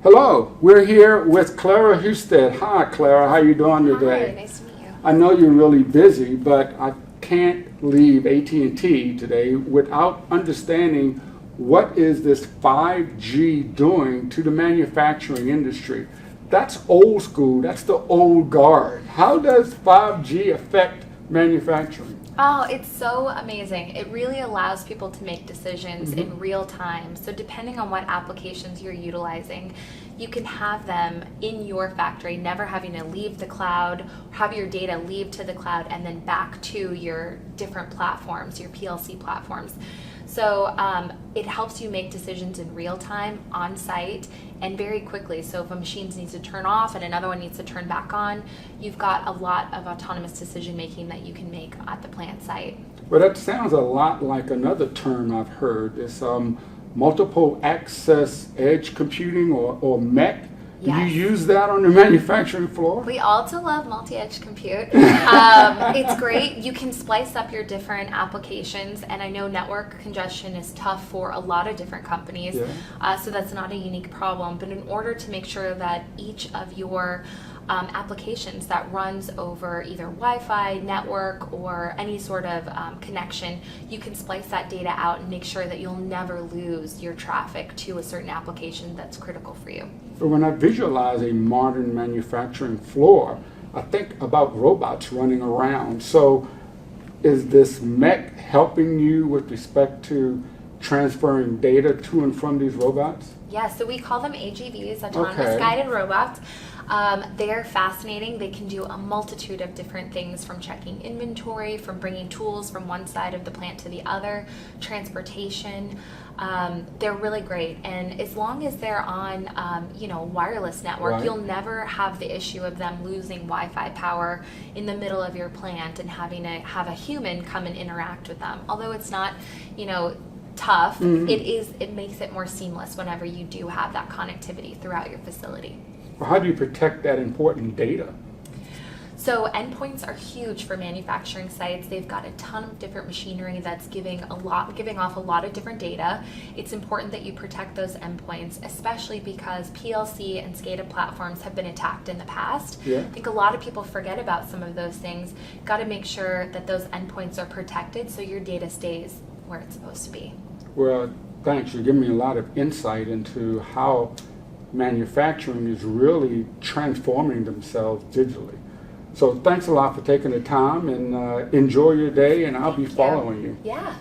Hello, we're here with Clara Hustad. Hi, Clara. How you doing today? Hi, nice to meet you. I know you're really busy, but I can't leave AT&T today without understanding what is this 5G doing to the manufacturing industry. That's old school. That's the old guard. How does 5G affect manufacturing? Oh, it's so amazing. It really allows people to make decisions in real time. So depending on what applications you're utilizing, you can have them in your factory, never having to leave the cloud, have your data leave to the cloud and then back to your different platforms, your PLC platforms. So it helps you make decisions in real time, on site, and very quickly. So if a machine needs to turn off and another one needs to turn back on, you've got a lot of autonomous decision making that you can make at the plant site. Well, that sounds a lot like another term I've heard. It's multiple access edge computing or MEC. Do you Yes. use that on the manufacturing floor? We also love multi-edge compute. It's great. You can splice up your different applications, and I know network congestion is tough for a lot of different companies, so that's not a unique problem. But in order to make sure that each of your applications that runs over either Wi-Fi, network, or any sort of connection, you can splice that data out and make sure that you'll never lose your traffic to a certain application that's critical for you. But when I visualize a modern manufacturing floor, I think about robots running around. So is this MEC helping you with respect to transferring data to and from these robots? Yeah, so we call them AGVs, Autonomous Okay. Guided Robots. They're fascinating. They can do a multitude of different things, from checking inventory, from bringing tools from one side of the plant to the other, transportation. They're really great, and as long as they're on, wireless network, Right. you'll never have the issue of them losing Wi-Fi power in the middle of your plant and having to have a human come and interact with them. Although it's not, tough, it makes it more seamless whenever you do have that connectivity throughout your facility. Or how do you protect that important data? So endpoints are huge for manufacturing sites. They've got a ton of different machinery that's giving off a lot of different data. It's important that you protect those endpoints, especially because PLC and SCADA platforms have been attacked in the past. Yeah. I think a lot of people forget about some of those things. Got to make sure that those endpoints are protected so your data stays where it's supposed to be. Well, thanks. You're giving me a lot of insight into how manufacturing is really transforming themselves digitally. So thanks a lot for taking the time, and enjoy your day, and I'll be following you. Yeah.